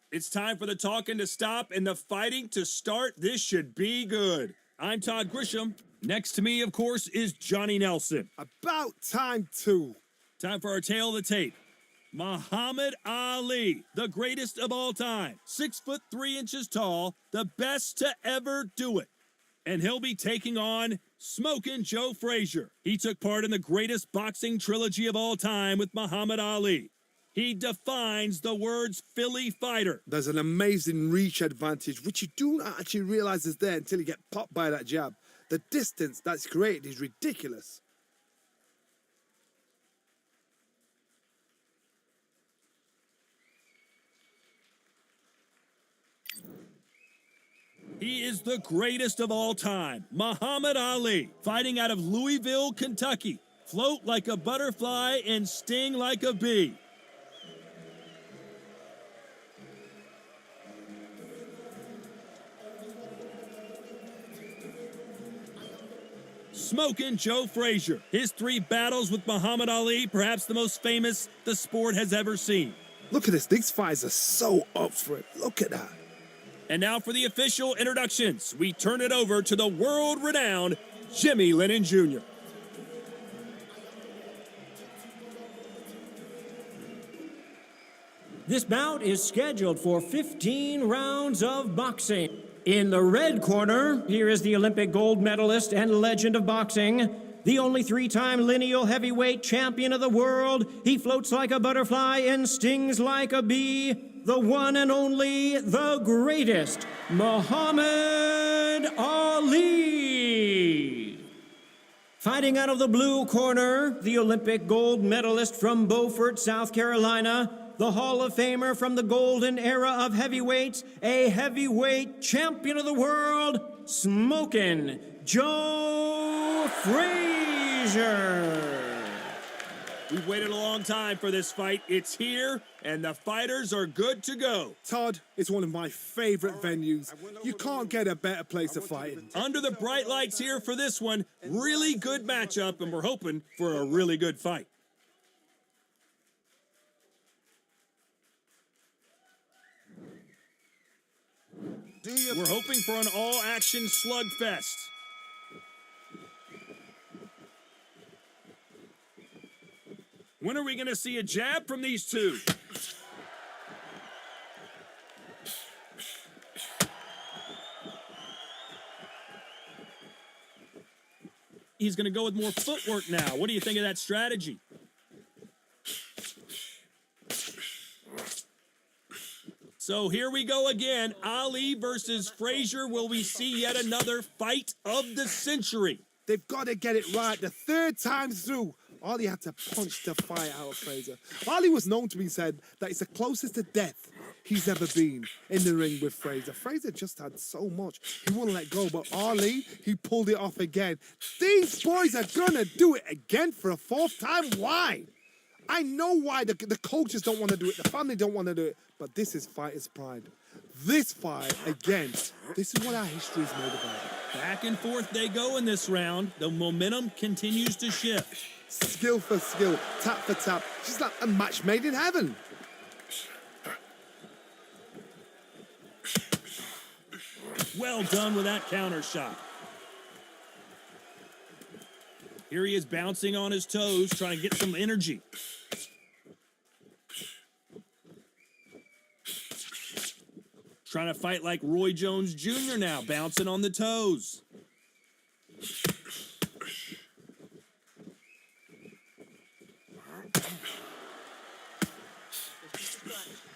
It's time for the talking to stop and the fighting to start. This should be good. I'm Todd Grisham. Next to me, of course, is Johnny Nelson. About time, too. Time for our tale of the tape. Muhammad Ali, the greatest of all time. 6'3" tall, the best to ever do it. And he'll be taking on Smokin' Joe Frazier. He took part in the greatest boxing trilogy of all time with Muhammad Ali. He defines the words Philly fighter. There's an amazing reach advantage, which you do not actually realize is there until you get popped by that jab. The distance that's created is ridiculous. He is the greatest of all time, Muhammad Ali, fighting out of Louisville, Kentucky. Float like a butterfly and sting like a bee. Smokin' Joe Frazier. His 3 battles with Muhammad Ali, perhaps the most famous the sport has ever seen. Look at this. These fighters are so up for it. Look at that. And now for the official introductions. We turn it over to the world-renowned Jimmy Lennon Jr. This bout is scheduled for 15 rounds of boxing. In the red corner, here is the Olympic gold medalist and legend of boxing, the only 3-time lineal heavyweight champion of the world. He floats like a butterfly and stings like a bee. The one and only, the greatest, Muhammad Ali. Fighting out of the blue corner, the Olympic gold medalist from Beaufort, South Carolina, the Hall of Famer from the golden era of heavyweights, a heavyweight champion of the world, Smokin' Joe Frazier. We've waited a long time for this fight. It's here, and the fighters are good to go. Todd, it's one of my favorite venues. You can't get a better place to fight in. Under the bright lights here for this one, really good matchup, and we're hoping for a really good fight. We're hoping for an all-action slugfest. When are we going to see a jab from these two? He's going to go with more footwork now. What do you think of that strategy? So here we go again. Ali versus Frazier. Will we see yet another fight of the century? They've got to get it right the 3rd time through. Ali had to punch the fire out of Frazier. Ali was known to be said that it's the closest to death he's ever been in the ring with Frazier. Frazier just had so much. He wouldn't let go, but Ali, he pulled it off again. These boys are going to do it again for a 4th time. Why? I know why the coaches don't want to do it. The family don't want to do it. But this is fighter's pride. This fight, again, this is what our history is made about. Back and forth they go in this round. The momentum continues to shift. Skill for skill, tap for tap. Just like a match made in heaven. Well done with that counter shot. Here he is bouncing on his toes, trying to get some energy. Trying to fight like Roy Jones Jr. now, bouncing on the toes.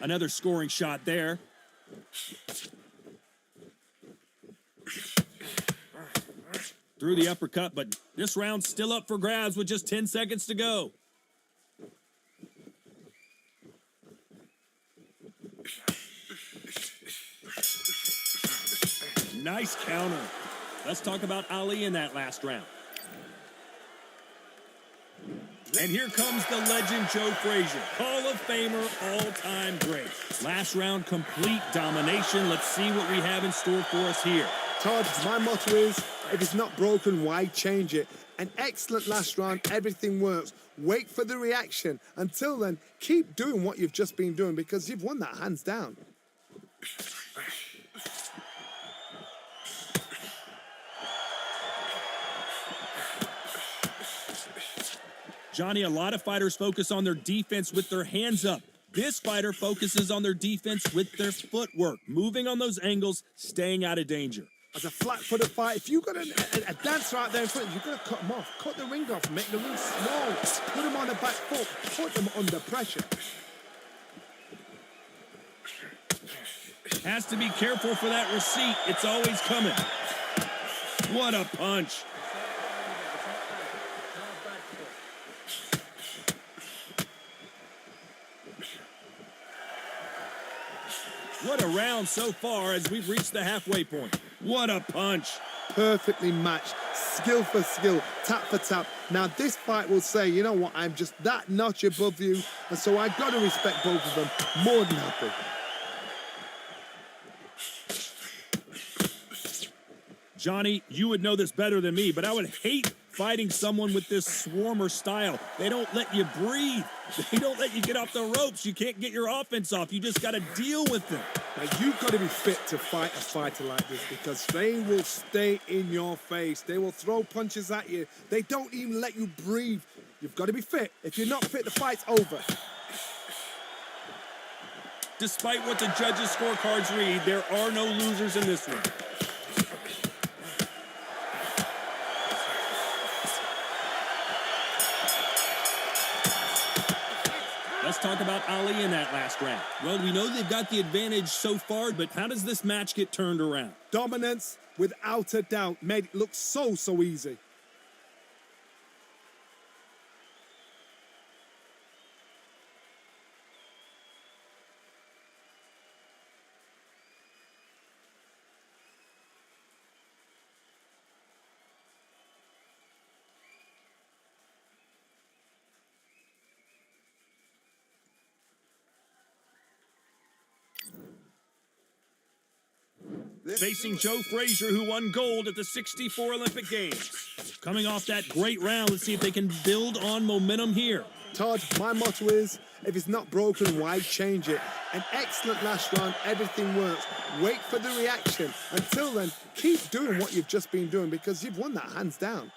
Another scoring shot there. Threw the uppercut, but this round's still up for grabs with just 10 seconds to go. Nice counter. Let's talk about Ali in that last round. And here comes the legend Joe Frazier, Hall of Famer, all-time great. Last round, complete domination. Let's see what we have in store for us here. Todd, my motto is, if it's not broken, why change it? An excellent last round, everything works. Wait for the reaction. Until then, keep doing what you've just been doing because you've won that hands down. Johnny, a lot of fighters focus on their defense with their hands up. This fighter focuses on their defense with their footwork, moving on those angles, staying out of danger. As a flat-footed fight, if you've got a dancer out there in front, you've got to cut them off. Cut the ring off, make the ring small. Put them on the back foot, put them under pressure. Has to be careful for that receipt. It's always coming. What a punch. What a round so far as we've reached the halfway point. What a punch. Perfectly matched, skill for skill, tap for tap. Now this fight will say, you know what, I'm just that notch above you, and so I've got to respect both of them more than happy. Johnny, you would know this better than me, but I would hate fighting someone with this swarmer style. They don't let you breathe. They don't let you get off the ropes. You can't get your offense off. You just got to deal with them. Now you've got to be fit to fight a fighter like this because they will stay in your face. They will throw punches at you. They don't even let you breathe. You've got to be fit. If you're not fit, the fight's over. Despite what the judges' scorecards read, there are no losers in this one. Let's talk about Ali in that last round. Well, we know they've got the advantage so far, but how does this match get turned around? Dominance, without a doubt, made it look so easy. Facing Joe Frazier, who won gold at the '64 Olympic Games. Coming off that great round, let's see if they can build on momentum here. Todd, my motto is, if it's not broken, why change it? An excellent last round, everything works. Wait for the reaction. Until then, keep doing what you've just been doing because you've won that hands down.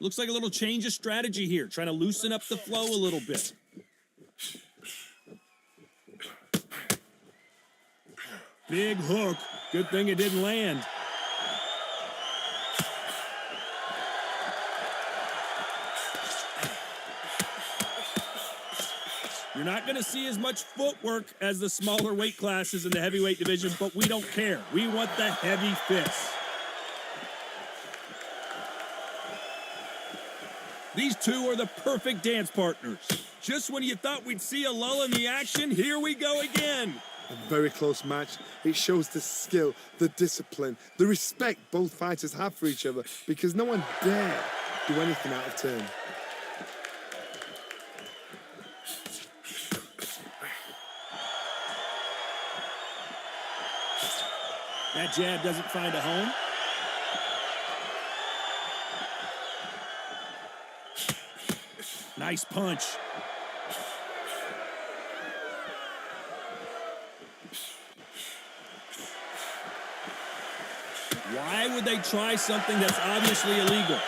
Looks like a little change of strategy here, trying to loosen up the flow a little bit. Big hook. Good thing it didn't land. You're not going to see as much footwork as the smaller weight classes in the heavyweight division, but we don't care. We want the heavy fists. These two are the perfect dance partners. Just when you thought we'd see a lull in the action, here we go again. A very close match. It shows the skill, the discipline, the respect both fighters have for each other because no one dare do anything out of turn. That jab doesn't find a home. Nice punch. Why would they try something that's obviously illegal?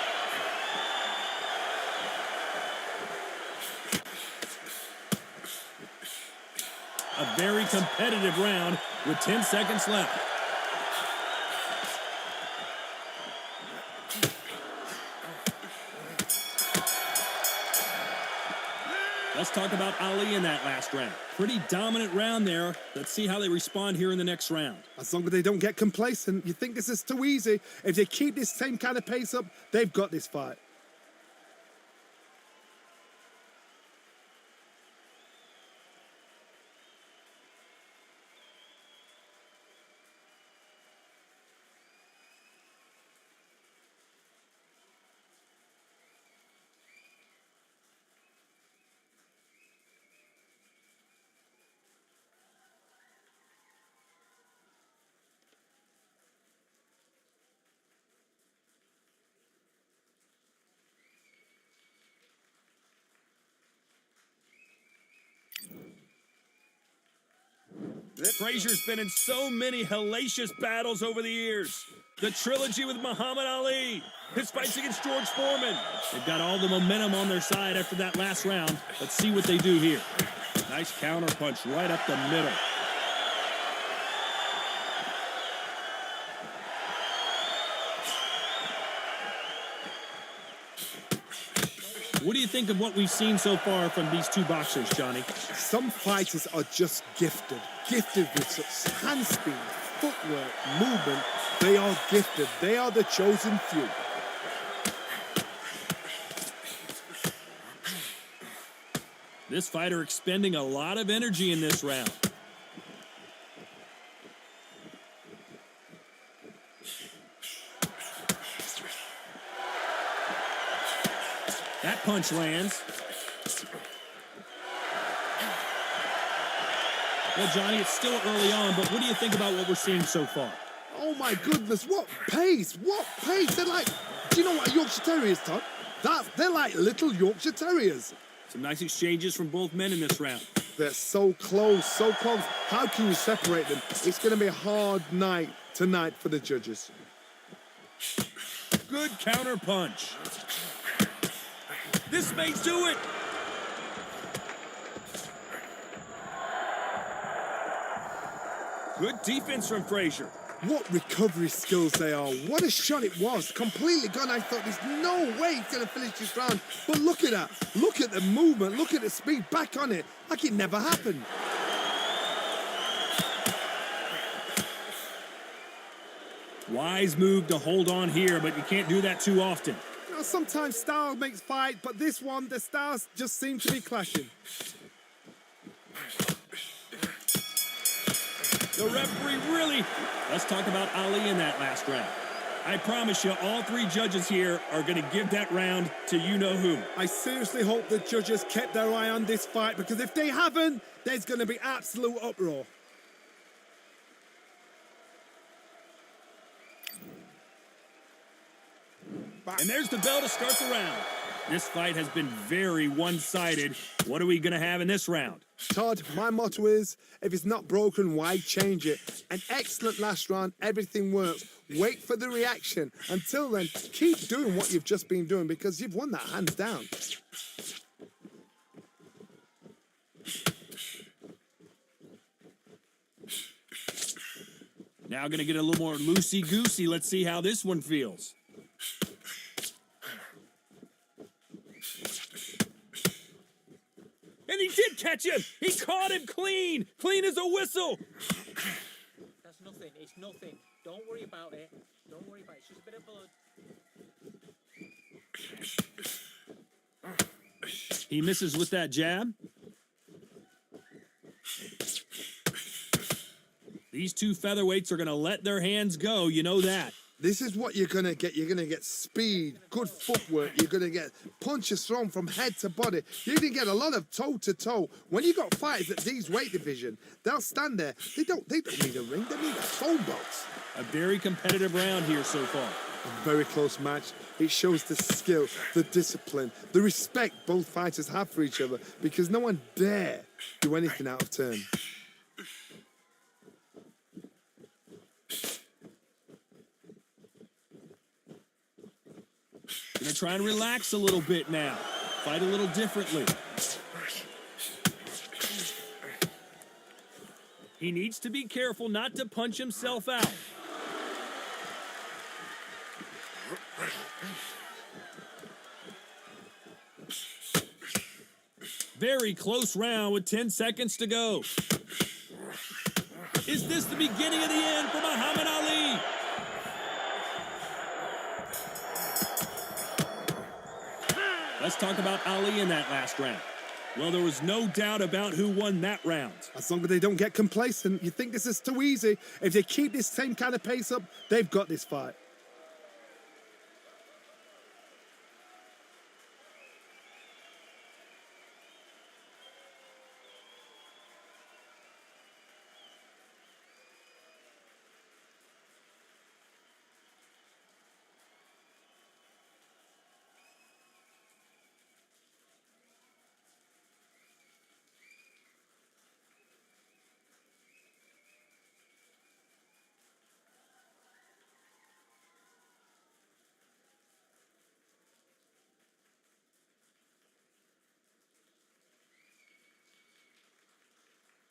A very competitive round with 10 seconds left. Let's talk about Ali in that last round. Pretty dominant round there. Let's see how they respond here in the next round. As long as they don't get complacent, you think this is too easy. If they keep this same kind of pace up, they've got this fight. Frazier's been in so many hellacious battles over the years. The trilogy with Muhammad Ali, his fights against George Foreman. They've got all the momentum on their side after that last round. Let's see what they do here. Nice counter punch right up the middle. What do you think of what we've seen so far from these two boxers, Johnny? Some fighters are just gifted with such hand speed, footwork, movement. They are gifted. They are the chosen few. This fighter expending a lot of energy in this round. That punch lands. Well, Johnny, it's still early on, but what do you think about what we're seeing so far? Oh my goodness, what pace, what pace. They're like, do you know what a Yorkshire Terrier is, Todd? They're like little Yorkshire Terriers. Some nice exchanges from both men in this round. They're so close, so close. How can you separate them? It's going to be a hard night tonight for the judges. Good counter punch. This may do it. Good defense from Frazier. What recovery skills they are. What a shot it was. Completely gone. I thought there's no way he's going to finish this round. But look at that. Look at the movement. Look at the speed. Back on it. Like it never happened. Wise move to hold on here, but you can't do that too often. You know, sometimes style makes fight, but this one, the styles just seem to be clashing. The referee really... Let's talk about Ali in that last round. I promise you, all three judges here are going to give that round to you-know-who. I seriously hope the judges kept their eye on this fight, because if they haven't, there's going to be absolute uproar. And there's the bell to start the round. This fight has been very one-sided. What are we going to have in this round? Todd, my motto is, if it's not broken, why change it? An excellent last round, everything works. Wait for the reaction. Until then, keep doing what you've just been doing, because you've won that hands down. Now going to get a little more loosey-goosey. Let's see how this one feels. And he did catch him. He caught him clean. Clean as a whistle. That's nothing. It's nothing. Don't worry about it. Don't worry about it. It's just a bit of blood. He misses with that jab. These two featherweights are going to let their hands go. You know that. This is what you're going to get. You're going to get speed, good footwork. You're going to get punches thrown from head to body. You're going to get a lot of toe-to-toe. When you got fighters at these weight division, they'll stand there. They don't need a ring. They need a phone box. A very competitive round here so far. A very close match. It shows the skill, the discipline, the respect both fighters have for each other, because no one dare do anything out of turn. Gonna try and relax a little bit now. Fight a little differently. He needs to be careful not to punch himself out. Very close round with 10 seconds to go. Is this the beginning of the end for Muhammad Ali? Let's talk about Ali in that last round. Well, there was no doubt about who won that round. As long as they don't get complacent, you think this is too easy. If they keep this same kind of pace up, they've got this fight.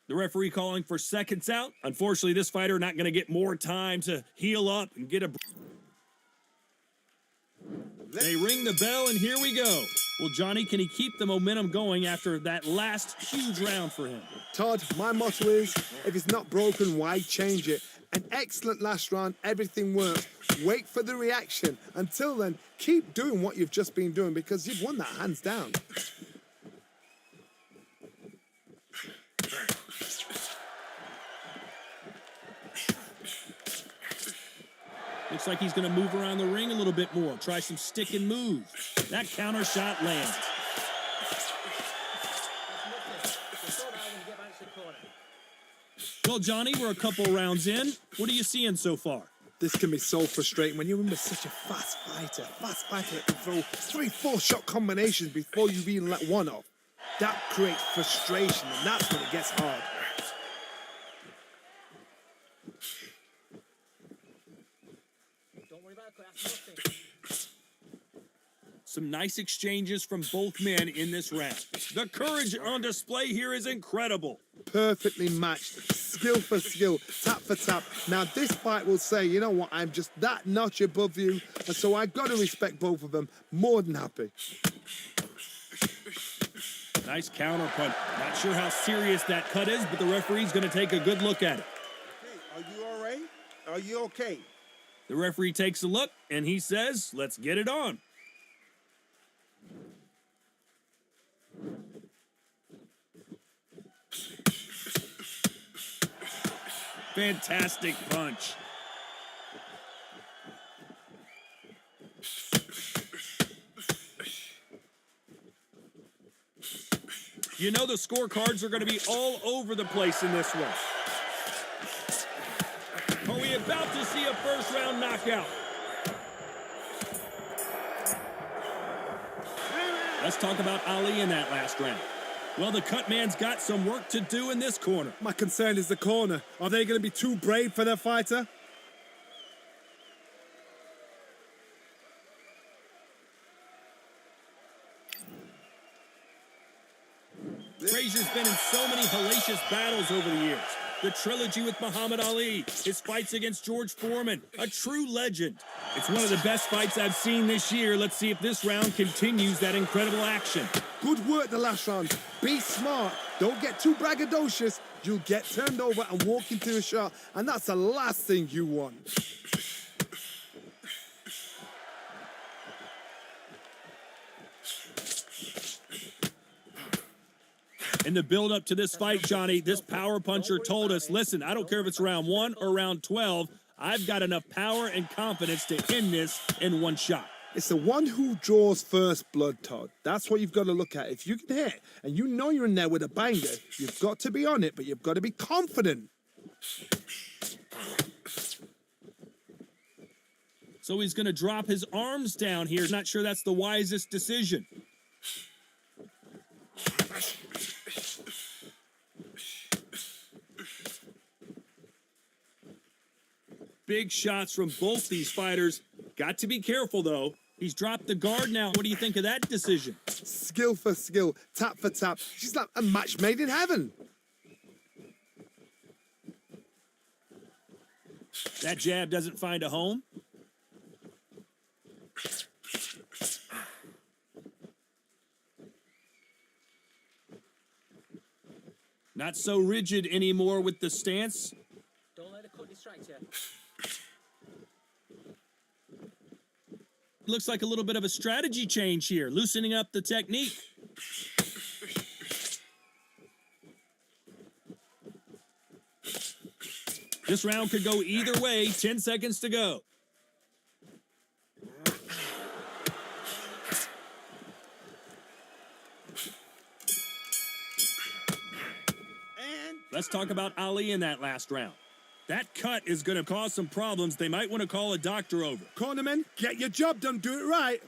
The referee calling for seconds out. Unfortunately, this fighter not going to get more time to heal up and get a... They ring the bell, and here we go. Well, Johnny, can he keep the momentum going after that last huge round for him? Todd, my motto is, if it's not broken, why change it? An excellent last round, everything worked. Wait for the reaction. Until then, keep doing what you've just been doing because you've won that hands down. Looks like he's going to move around the ring a little bit more. Try some stick and move. That counter shot lands. Well, Johnny, we're a couple rounds in. What are you seeing so far? This can be so frustrating when you're in with such a fast fighter that can throw 3-4 shot combinations before you even let one off. That creates frustration, and that's when it gets hard. Don't worry about it, that's nothing. Some nice exchanges from both men in this round. The courage on display here is incredible. Perfectly matched, skill for skill, tap for tap. Now this fight will say, you know what, I'm just that notch above you, and so I got to respect both of them. More than happy. Nice counter punch. Not sure how serious that cut is, but the referee's going to take a good look at it. Are you all right? Are you okay? The referee takes a look, and he says, let's get it on. Fantastic punch. You know the scorecards are going to be all over the place in this one. Are we about to see a first-round knockout? Let's talk about Ali in that last round. Well, the cut man's got some work to do in this corner. My concern is the corner. Are they going to be too brave for their fighter? Frazier's been in so many hellacious battles over the years. The trilogy with Muhammad Ali, his fights against George Foreman, a true legend. It's one of the best fights I've seen this year. Let's see if this round continues that incredible action. Good work the last round. Be smart. Don't get too braggadocious. You'll get turned over and walk into a shot, and that's the last thing you want. In the build-up to this fight, Johnny, this power puncher told us, listen, I don't care if it's round 1 or round 12, I've got enough power and confidence to end this in one shot. It's the one who draws first blood, Todd. That's what you've got to look at. If you can hit and you know you're in there with a banger, you've got to be on it, but you've got to be confident. So he's going to drop his arms down here. Not sure that's the wisest decision. Big shots from both these fighters. Got to be careful, though. He's dropped the guard now. What do you think of that decision? Skill for skill, tap for tap. She's like a match made in heaven. That jab doesn't find a home. Not so rigid anymore with the stance. Don't let the cut distract you. Looks like a little bit of a strategy change here, loosening up the technique. This round could go either way. 10 seconds to go. Let's talk about Ali in that last round. That cut is going to cause some problems. They might want to call a doctor over. Cornermen, get your job done. Do it right.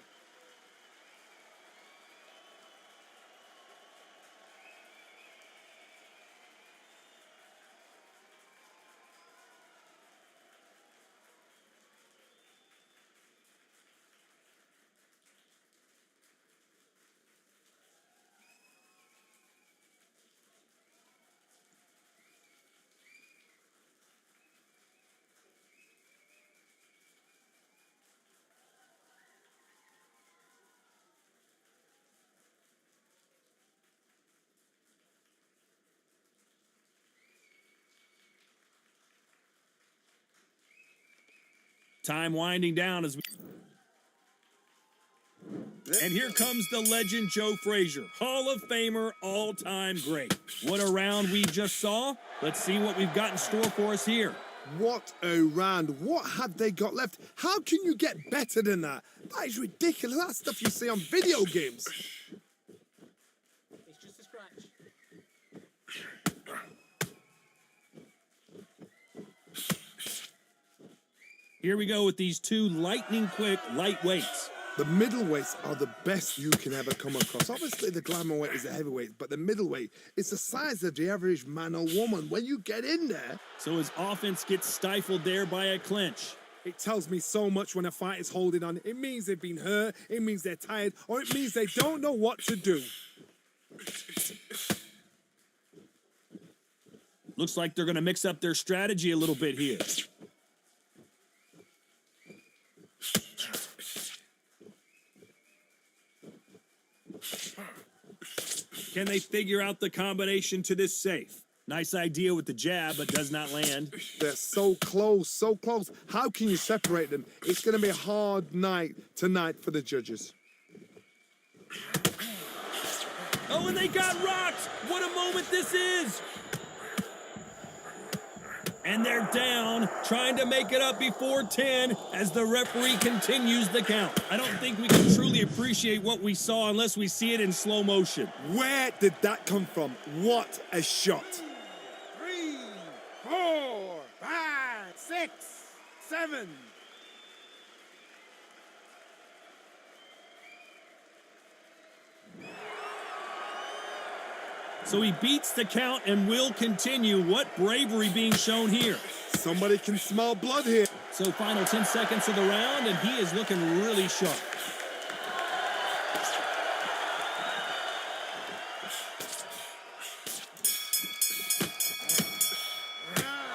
Time winding down as we... And here comes the legend Joe Frazier, Hall of Famer, all-time great. What a round we just saw. Let's see what we've got in store for us here. What a round. What have they got left? How can you get better than that? That is ridiculous. That's stuff you see on video games. It's just a scratch. Here we go with these two lightning-quick lightweights. The middleweights are the best you can ever come across. Obviously, the glamour weight is the heavyweight, but the middleweight is the size of the average man or woman. When you get in there... So his offense gets stifled there by a clinch. It tells me so much when a fight is holding on. It means they've been hurt, it means they're tired, or it means they don't know what to do. Looks like they're going to mix up their strategy a little bit here. Can they figure out the combination to this safe? Nice idea with the jab, but does not land. They're so close, so close. How can you separate them? It's going to be a hard night tonight for the judges. Oh, and they got rocked! What a moment this is! And they're down, trying to make it up before 10 as the referee continues the count. I don't think we can truly appreciate what we saw unless we see it in slow motion. Where did that come from? What a shot. 3, 4, 5, 6, 7. So he beats the count and will continue. What bravery being shown here. Somebody can smell blood here. So final 10 seconds of the round, and he is looking really sharp.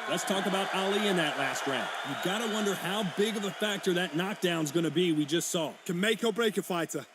Let's talk about Ali in that last round. You gotta wonder how big of a factor that knockdown's gonna be we just saw. Can make or break a fighter.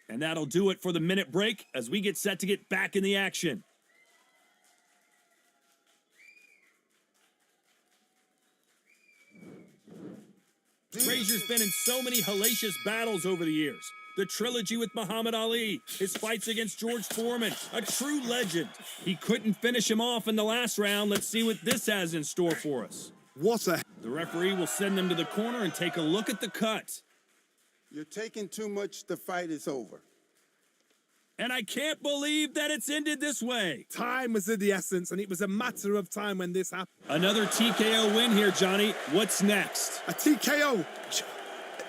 And that'll do it for the minute break as we get set to get back in the action. Frazier's been in so many hellacious battles over the years. The trilogy with Muhammad Ali, his fights against George Foreman, a true legend. He couldn't finish him off in the last round. Let's see what this has in store for us. What a... The referee will send them to the corner and take a look at the cut. You're taking too much. The fight is over. And I can't believe that it's ended this way. Time was of the essence, and it was a matter of time when this happened. Another TKO win here, Johnny. What's next? A TKO.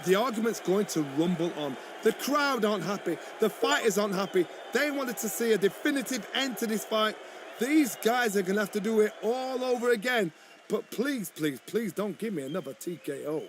The argument's going to rumble on. The crowd aren't happy. The fighters aren't happy. They wanted to see a definitive end to this fight. These guys are going to have to do it all over again. But please, please, please don't give me another TKO.